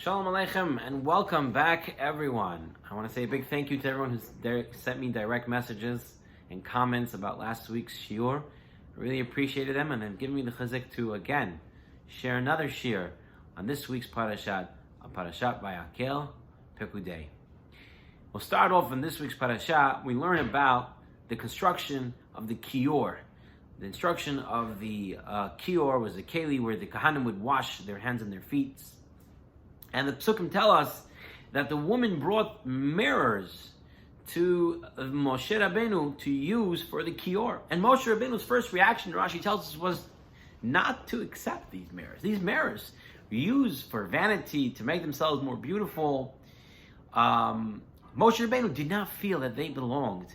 Shalom Aleichem and welcome back, everyone. I want to say a big thank you to everyone who's sent me direct messages and comments about last week's shiur. I really appreciated them and have given me the chizuk to again share another shiur on this week's Parshat Vayakhel-Pekudei. We'll start off in this week's Parashat. We learn about the construction of the kior. The instruction of the kior was the keli where the Kohanim would wash their hands and their feet. And the Psukim tell us that the woman brought mirrors to Moshe Rabbeinu to use for the kior. And Moshe Rabbeinu's first reaction, Rashi tells us, was not to accept these mirrors. These mirrors were used for vanity, to make themselves more beautiful. Moshe Rabbeinu did not feel that they belonged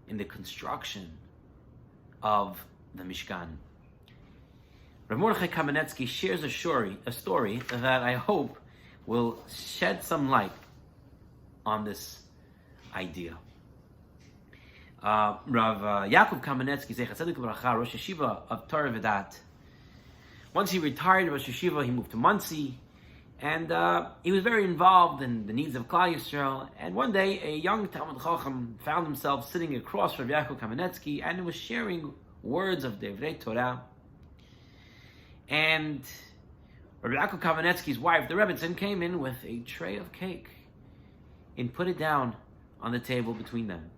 in the construction of the Mishkan. Rav Mordechai Kamenetsky shares a story that I hope will shed some light on this idea. Rav Yaakov Kamenetsky, Zecher Tzedek V'Bracha, Rosh Yeshiva of Torah V'dat. Once he retired Rosh Yeshiva, he moved to Muncie, and he was very involved in the needs of Klal Yisrael. And one day, a young Talmid Chacham found himself sitting across from Yaakov Kamenetsky and was sharing words of Devrei Torah. And Rabbi Yaakov Kamenetsky's wife, the Rebbetzin, came in with a tray of cake and put it down on the table between them.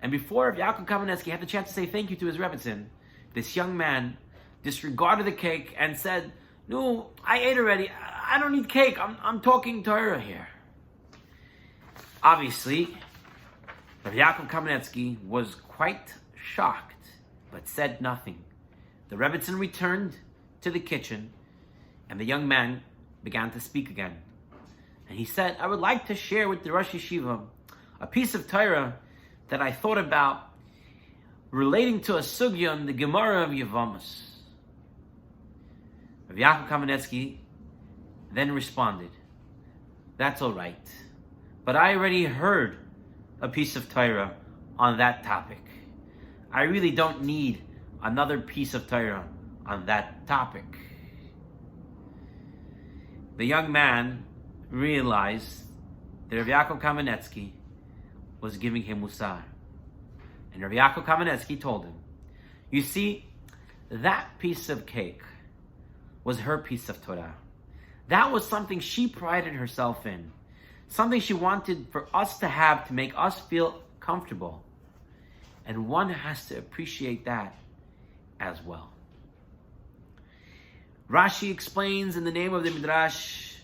And before Rabbi Yaakov Kamenetsky had the chance to say thank you to his Rebbetzin, this young man disregarded the cake and said, "No, I ate already. I don't need cake. I'm talking Torah here." Obviously, Rabbi Yaakov Kamenetsky was quite shocked, but said nothing. The Rebbetzin returned to the kitchen, and the young man began to speak again. And he said, "I would like to share with the Rosh Yeshiva a piece of Torah that I thought about relating to a sugya in the Gemara of Yevamos." Rav Yaakov Kamenetsky then responded, "That's all right, but I already heard a piece of Torah on that topic. I really don't need another piece of Torah on that topic." The young man realized that Rav Yaakov Kamenetsky was giving him musar. And Rav Yaakov Kamenetsky told him, "You see, that piece of cake was her piece of Torah. That was something she prided herself in. Something she wanted for us to have to make us feel comfortable. And one has to appreciate that as well." Rashi explains in the name of the Midrash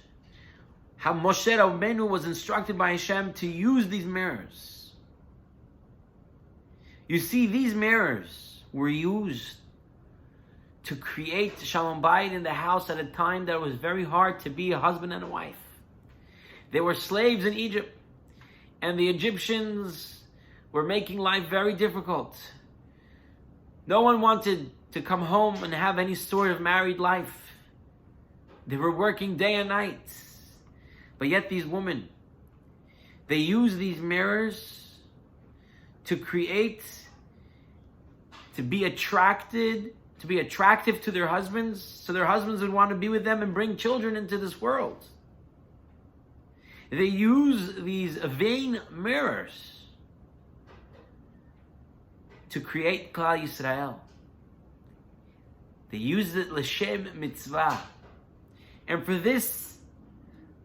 how Moshe Rabbeinu was instructed by Hashem to use these mirrors. You see, these mirrors were used to create Shalom Bayit in the house at a time that was very hard to be a husband and a wife. They were slaves in Egypt, and the Egyptians were making life very difficult. No one wanted to come home and have any sort of married life. They were working day and night. But yet these women, they used these mirrors to create, to be attractive to their husbands, so their husbands would want to be with them and bring children into this world. They use these vain mirrors to create Klal Yisrael. They use it l'shem mitzvah. And for this,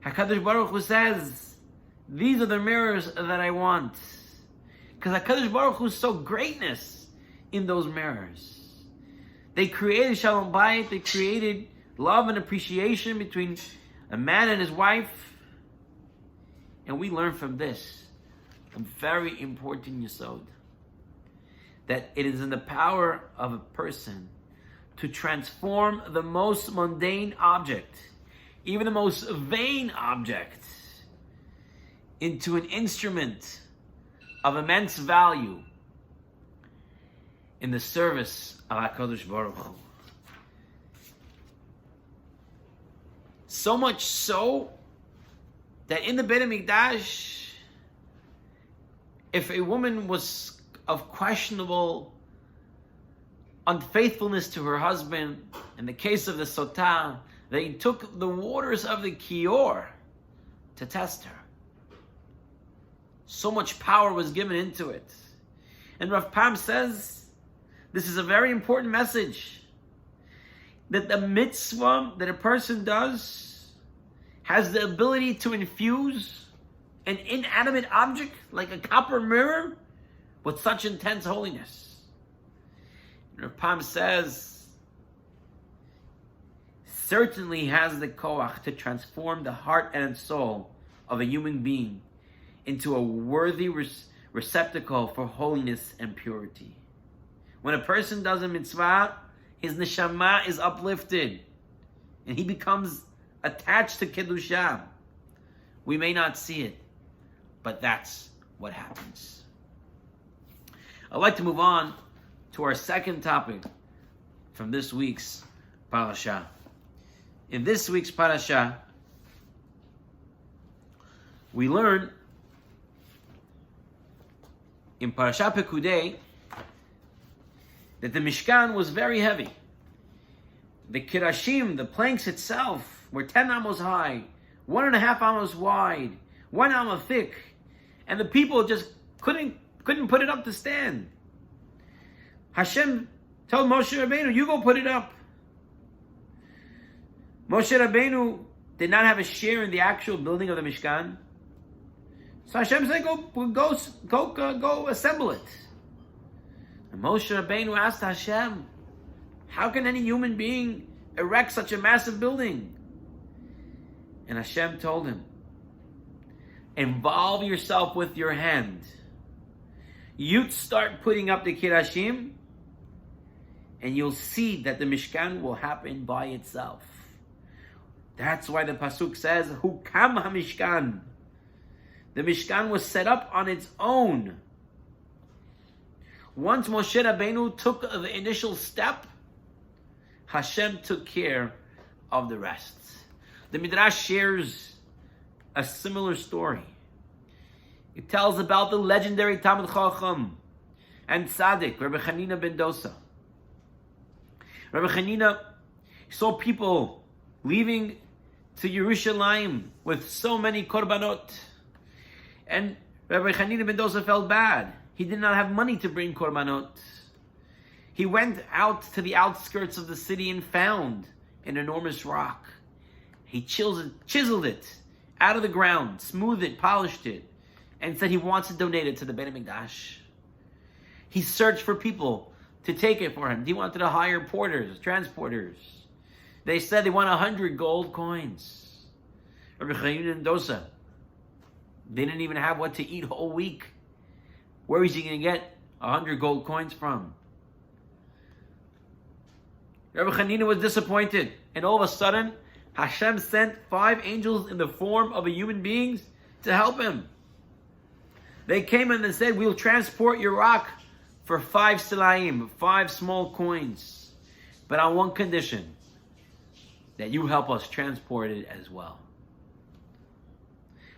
HaKadosh Baruch Hu says, these are the mirrors that I want. Because HaKadosh Baruch Hu saw greatness in those mirrors. They created Shalom Bayit, they created love and appreciation between a man and his wife. And we learn from this a very important yesod, that it is in the power of a person to transform the most mundane object, even the most vain object, into an instrument of immense value in the service of HaKadosh Baruch Hu. So much so that in the Beit HaMikdash, if a woman was of questionable unfaithfulness to her husband, in the case of the Sotah, They took the waters of the Kior to test her. So much power was given into it. And Rav Pam says, this is a very important message, that the mitzvah that a person does has the ability to infuse an inanimate object like a copper mirror with such intense holiness. And Rav Pam says, certainly has the koach to transform the heart and soul of a human being into a worthy receptacle for holiness and purity. When a person does a mitzvah, his neshama is uplifted and he becomes attached to Kedusha. We may not see it, but that's what happens. I'd like to move on to our second topic from this week's parasha. In this week's parasha, we learn in Parshat Pekudei that the Mishkan was very heavy. The kirashim, the planks itself, were 10 amos high, 1.5 amos wide, 1 amo thick, and the people just couldn't put it up to stand. Hashem told Moshe Rabbeinu, you go put it up. Moshe Rabbeinu did not have a share in the actual building of the Mishkan. So Hashem said, go assemble it. And Moshe Rabbeinu asked Hashem, how can any human being erect such a massive building? And Hashem told him, involve yourself with your hand. You start putting up the kirashim, and you'll see that the Mishkan will happen by itself. That's why the Pasuk says, Hukam HaMishkan. The Mishkan was set up on its own. Once Moshe Rabbeinu took the initial step, Hashem took care of the rest. The Midrash shares a similar story. It tells about the legendary Talmid Chacham and Tzaddik, Rabbi Chanina ben Dosa. Rabbi Chanina saw people leaving to Yerushalayim with so many korbanot. And Rabbi Chanina ben Dosa felt bad. He did not have money to bring korbanot. He went out to the outskirts of the city and found an enormous rock. He chiseled it out of the ground, smoothed it, polished it, and said he wants to donate it to the Beit HaMikdash. He searched for people to take it for him. He wanted to hire porters, transporters. They said they want 100 gold coins. Rabbi Chanina ben Dosa, they didn't even have what to eat all week. Where is he going to get 100 gold coins from? Rabbi Chanina was disappointed, and all of a sudden, Hashem sent 5 angels in the form of human beings to help him. They came in and said, we'll transport your rock for 5 silaim, 5 small coins, but on one condition, that you help us transport it as well.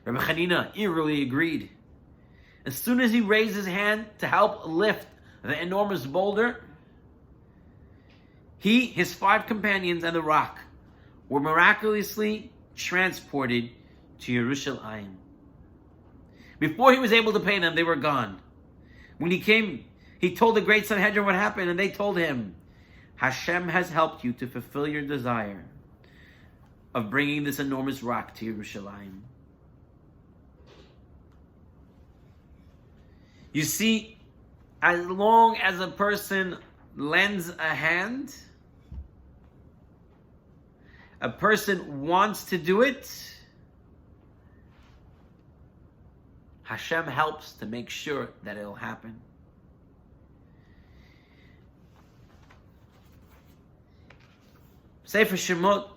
Rabbi Chanina eagerly agreed. As soon as he raised his hand to help lift the enormous boulder, he, his 5 companions, and the rock were miraculously transported to Yerushalayim. Before he was able to pay them, they were gone. When he came, he told the great Sanhedrin what happened, and they told him, Hashem has helped you to fulfill your desire of bringing this enormous rock to Yerushalayim. You see, as long as a person lends a hand, a person wants to do it, Hashem helps to make sure that it'll happen. Sefer Shemot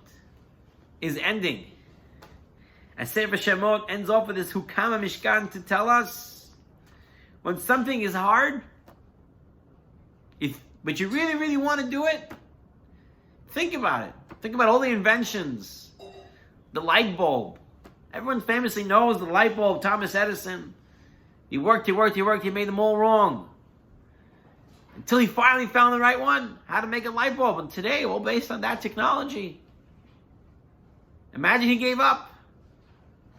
is ending. And Sefer Shemot ends off with this Hukam HaMishkan to tell us, when something is hard, but you really, really want to do it, think about it. Think about all the inventions. The light bulb. Everyone famously knows the light bulb, Thomas Edison. He worked, he made them all wrong. Until he finally found the right one, how to make a light bulb. And today, all based on that technology. Imagine he gave up.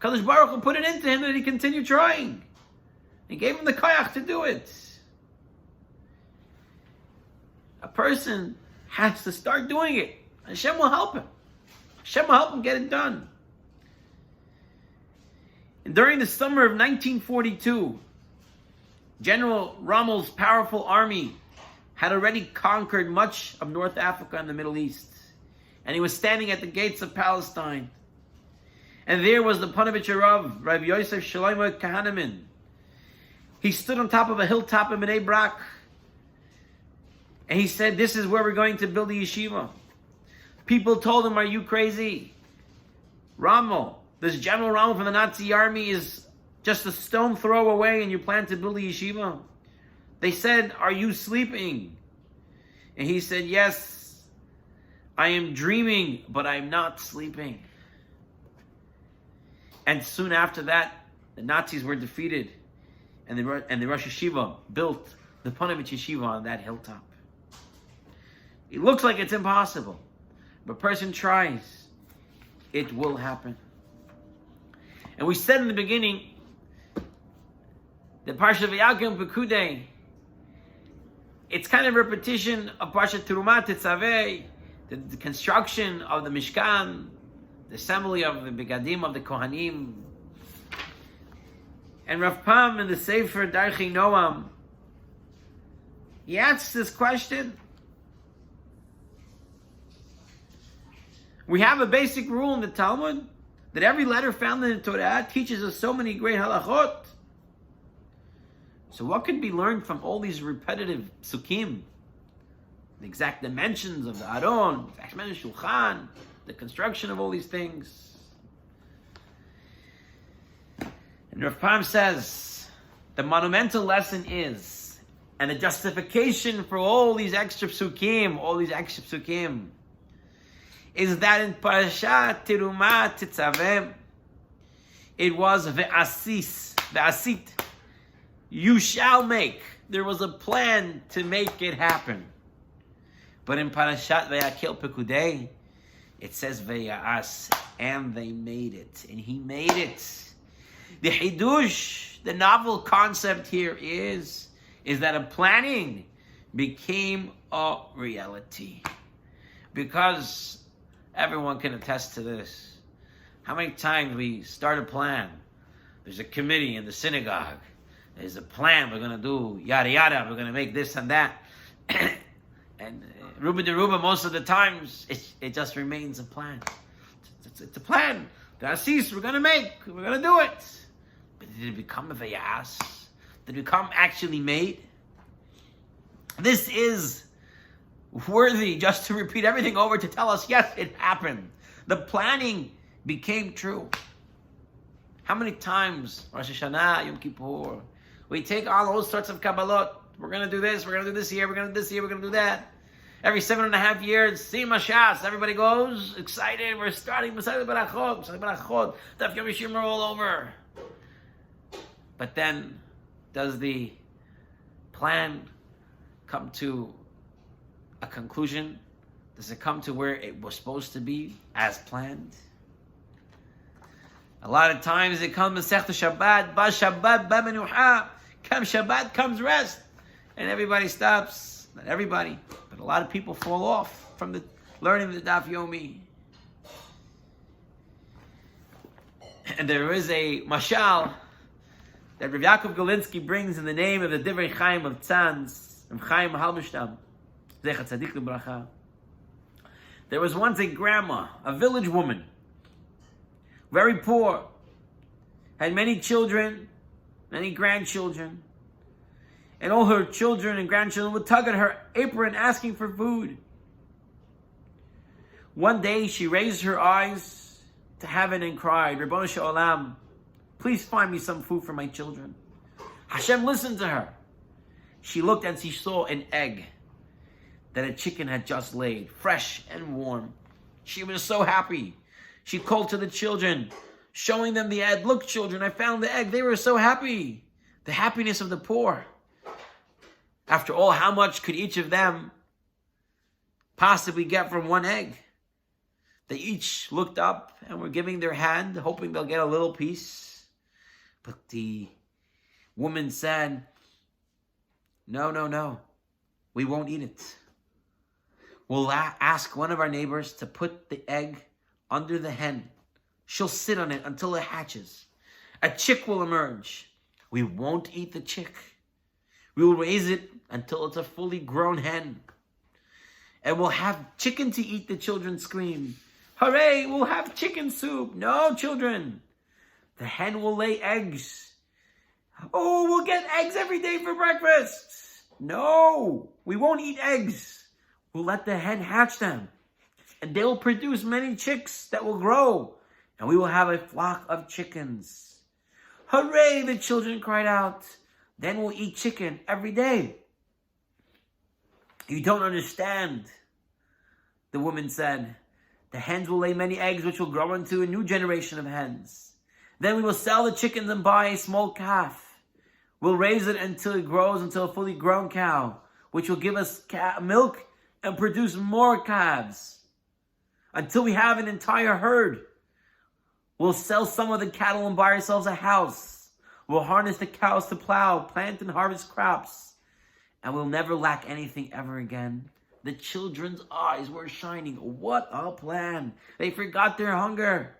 Kadosh Baruch Hu put it into him that he continued trying. He gave him the koyach to do it. A person has to start doing it. Hashem will help him. Hashem will help him get it done. And during the summer of 1942, General Rommel's powerful army had already conquered much of North Africa and the Middle East. And he was standing at the gates of Palestine. And there was the Panovich Rav, Rabbi Yosef Shlomo Kahaneman. He stood on top of a hilltop in Bnei Brak. And he said, this is where we're going to build a yeshiva. People told him, are you crazy? Rommel, this General Rommel from the Nazi army is just a stone throw away and you plan to build a yeshiva? They said, are you sleeping? And he said, yes, I am dreaming, but I'm not sleeping. And soon after that, the Nazis were defeated, and the Rosh Yeshiva built the Panovich Yeshiva on that hilltop. It looks like it's impossible, but a person tries, it will happen. And we said in the beginning, the Parshat Vayakhel-Pekudei, it's kind of a repetition of Parshat Terumat Tetzaveh, the construction of the Mishkan, the assembly of the Begadim of the Kohanim. And Rav Pam in the Sefer Darchei Noam, he asks this question. We have a basic rule in the Talmud that every letter found in the Torah teaches us so many great halachot. So what can be learned from all these repetitive psukim? The exact dimensions of the Aron, the exact dimensions of Shulchan, the construction of all these things. And Rav Pam says, the monumental lesson is, and the justification for all these extra psukim, is that in Parashat Terumat Tetzaveh, it was ve'asit, you shall make. There was a plan to make it happen. But in Parashat Vayakhel-Pekudei, it says ve'ya'as, and they made it, and he made it. The hidush, the novel concept here is that a planning became a reality. Because everyone can attest to this. How many times we start a plan? There's a committee in the synagogue. There's a plan. We're going to do yada yada. We're going to make this and that. And Ruba de Ruba, most of the times, it just remains a plan. It's a plan. The Asis we're going to make. We're going to do it. But did it become a vayas? Did it become actually made? This is worthy just to repeat everything over to tell us, yes, it happened. The planning became true. How many times, Rosh Hashanah, Yom Kippur, we take all those sorts of Kabbalot. We're going to do this, we're going to do this here, we're going to do this here, we're going to do that. Every 7.5 years, Sima Shas, everybody goes, excited, we're starting Masechet Berachot, Daf Yom Yishim are all over. But then, does the plan come to a conclusion? Does it come to where it was supposed to be as planned? A lot of times it comes Masechet Shabbat, Ba Shabbat, Ba Menucha. Come Shabbat, comes rest. And everybody stops. Not everybody, but a lot of people fall off from the learning the Daf Yomi. And there is a mashal that Rav Yaakov Galinsky brings in the name of the Divrei Chaim of Tzanz, Rav Chaim Halbershtam, Zecher Tzadik L'Bracha. There was once a grandma, a village woman, very poor, had many children, many grandchildren, and all her children and grandchildren would tug at her apron asking for food. One day she raised her eyes to heaven and cried, Ribono Shel Olam, please find me some food for my children. Hashem listened to her. She looked and she saw an egg that a chicken had just laid, fresh and warm. She was so happy. She called to the children, showing them the egg. Look, children, I found the egg. They were so happy. The happiness of the poor. After all, how much could each of them possibly get from one egg? They each looked up and were giving their hand, hoping they'll get a little piece. But the woman said, no, we won't eat it. We'll ask one of our neighbors to put the egg under the hen. She'll sit on it until it hatches. A chick will emerge. We won't eat the chick. We will raise it until it's a fully grown hen. And we'll have chicken to eat, the children scream. Hooray, we'll have chicken soup. No, children. The hen will lay eggs. Oh, we'll get eggs every day for breakfast. No, we won't eat eggs. We'll let the hen hatch them. And they will produce many chicks that will grow. And we will have a flock of chickens. Hooray, the children cried out. Then we'll eat chicken every day. You don't understand, the woman said. The hens will lay many eggs, which will grow into a new generation of hens. Then we will sell the chickens and buy a small calf. We'll raise it until it grows into a fully grown cow, which will give us milk and produce more calves. Until we have an entire herd. We'll sell some of the cattle and buy ourselves a house. We'll harness the cows to plow, plant and harvest crops. And we'll never lack anything ever again. The children's eyes were shining. What a plan. They forgot their hunger.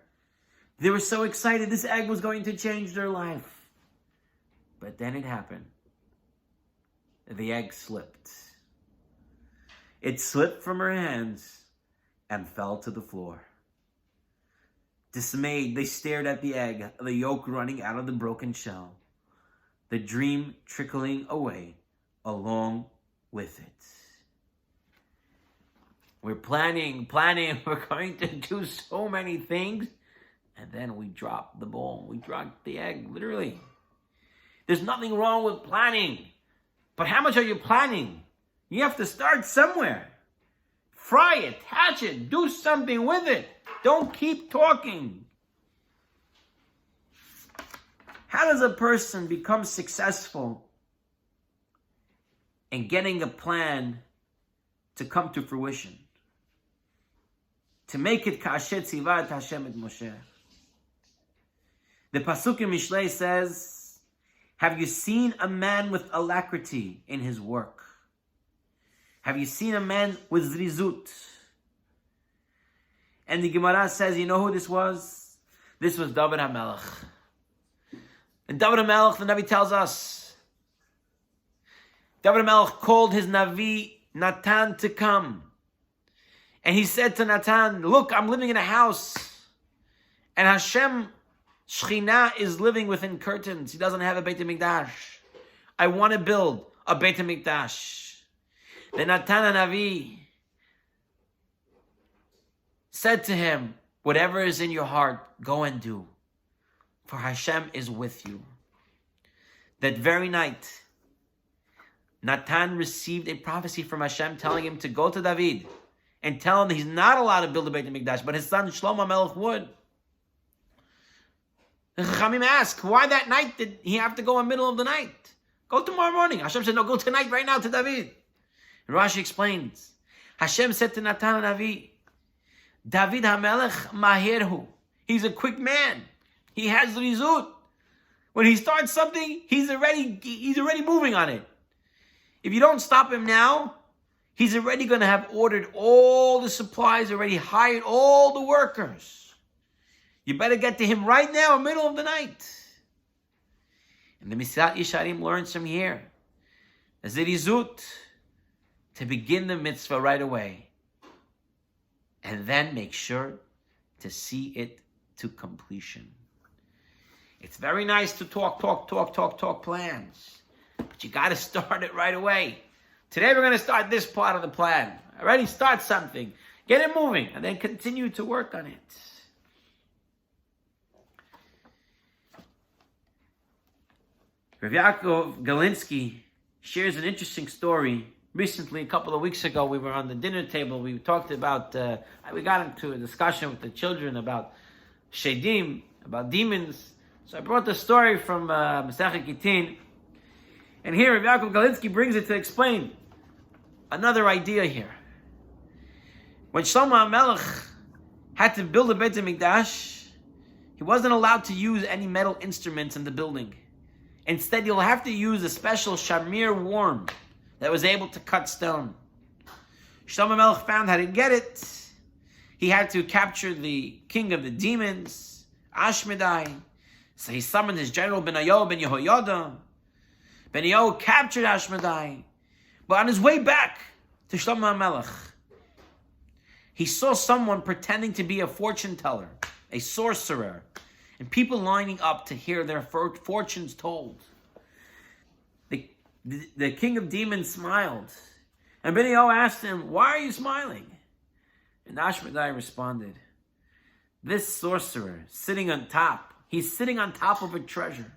They were so excited this egg was going to change their life. But then it happened. The egg slipped. It slipped from her hands and fell to the floor. Dismayed, they stared at the egg, the yolk running out of the broken shell, the dream trickling away along with it. We're planning, we're going to do so many things, and then we drop the ball. We drop the egg, literally. There's nothing wrong with planning, but how much are you planning? You have to start somewhere. Fry it, hatch it, do something with it. Don't keep talking. How does a person become successful in getting a plan to come to fruition? To make it ka'asher tzivat Hashem et Moshe. The Pasuk in Mishlei says, have you seen a man with alacrity in his work? Have you seen a man with zrizut? And the Gemara says, you know who this was? This was David HaMelech. And David HaMelech, the Navi tells us, David HaMelech called his Navi Natan to come. And he said to Natan, look, I'm living in a house. And Hashem, Shekhinah, is living within curtains. He doesn't have a Beit HaMikdash. I want to build a Beit HaMikdash. Then Natan HaNavi said to him, whatever is in your heart, go and do. For Hashem is with you. That very night, Natan received a prophecy from Hashem telling him to go to David and tell him that he's not allowed to build a Beit HaMikdash, but his son Shlomo HaMelech would. The Chachamim ask, why that night did he have to go in the middle of the night? Go tomorrow morning. Hashem said, no, go tonight, right now to David. And Rashi explains, Hashem said to Natan HaNavi, David HaMelech Maherhu. He's a quick man. He has rizut. When he starts something, he's already moving on it. If you don't stop him now, he's already going to have ordered all the supplies, already hired all the workers. You better get to him right now in the middle of the night. And the Mesilat Yesharim learns from here. As rizut, to begin the mitzvah right away. And then make sure to see it to completion. It's very nice to talk plans. But you got to start it right away. Today we're going to start this part of the plan. Already start something. Get it moving. And then continue to work on it. Rav Yaakov Galinsky shares an interesting story. Recently, a couple of weeks ago, we were on the dinner table. We talked about, we got into a discussion with the children about shedim, about demons. So I brought the story from Masechet Gittin. And here, Rav Yaakov Galinsky brings it to explain another idea here. When Shlomo HaMelech had to build a Beit HaMikdash, he wasn't allowed to use any metal instruments in the building. Instead, you'll have to use a special shamir worm that was able to cut stone. Shlomo Melech found how to get it. He had to capture the king of the demons, Ashmedai. So he summoned his general Benayo ben Yehoyada. Benayo captured Ashmedai. But on his way back to Shlomo Melech, he saw someone pretending to be a fortune teller, a sorcerer, and people lining up to hear their fortunes told. The king of demons smiled. And Benayo asked him, "Why are you smiling?" And Ashmedai responded, "This sorcerer sitting on top, he's sitting on top of a treasure.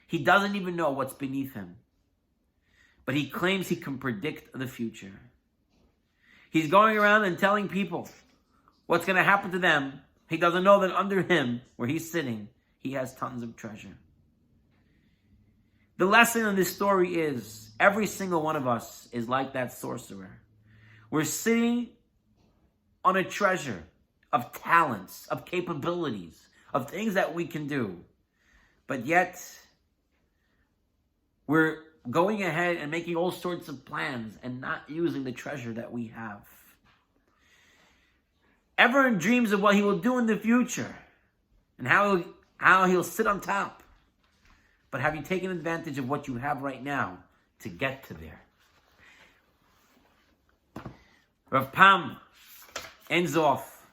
He doesn't even know what's beneath him. But he claims he can predict the future. He's going around and telling people what's going to happen to them. He doesn't know that under him, where he's sitting, he has tons of treasure." The lesson in this story is every single one of us is like that sorcerer. We're sitting on a treasure of talents, of capabilities, of things that we can do. But yet, we're going ahead and making all sorts of plans and not using the treasure that we have. Everyone dreams of what he will do in the future and how he'll sit on top. But have you taken advantage of what you have right now to get to there? Rav Pam ends off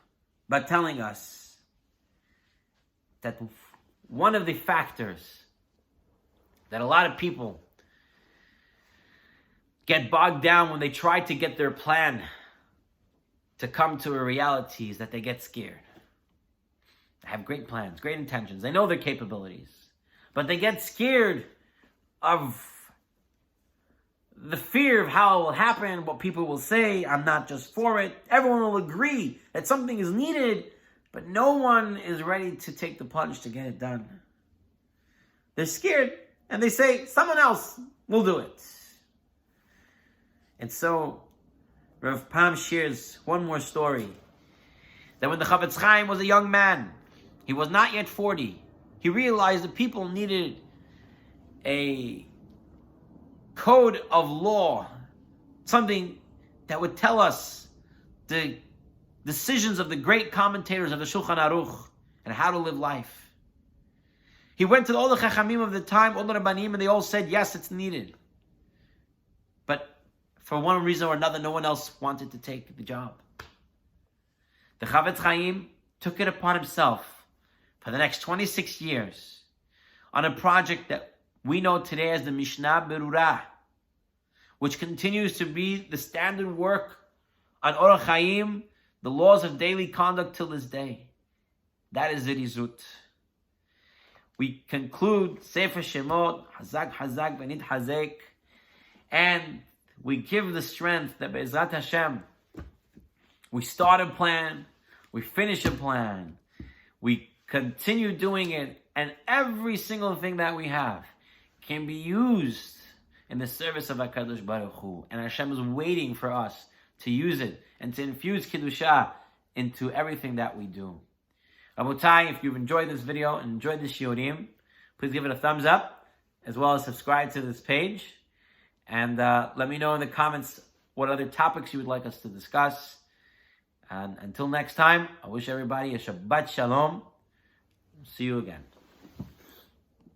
by telling us that one of the factors that a lot of people get bogged down when they try to get their plan to come to a reality is that they get scared. They have great plans, great intentions. They know their capabilities. But they get scared of the fear of how it will happen, what people will say. I'm not just for it. Everyone will agree that something is needed, but no one is ready to take the plunge to get it done. They're scared, and they say, someone else will do it. And so, Rav Pam shares one more story. That when the Chavetz Chaim was a young man, he was not yet 40, he realized that people needed a code of law, something that would tell us the decisions of the great commentators of the Shulchan Aruch and how to live life. He went to all the Chachamim of the time, all the Rabbanim, and they all said, yes, it's needed. But for one reason or another, no one else wanted to take the job. The Chavetz Chaim took it upon himself for the next 26 years on a project that we know today as the Mishnah Berurah, which continues to be the standard work on Orach Chaim, the laws of daily conduct till this day. That is Zirizut. We conclude Sefer Shemot, Hazak, Hazak, Vanity, Hazek, and we give the strength that Be'ezrat Hashem, we start a plan, we finish a plan, we continue doing it, and every single thing that we have can be used in the service of HaKadosh Baruch Hu. And Hashem is waiting for us to use it and to infuse Kedusha into everything that we do. Rabotai, if you've enjoyed this video and enjoyed this shiurim, please give it a thumbs up, as well as subscribe to this page. And let me know in the comments what other topics you would like us to discuss. And until next time, I wish everybody a Shabbat Shalom. See you again.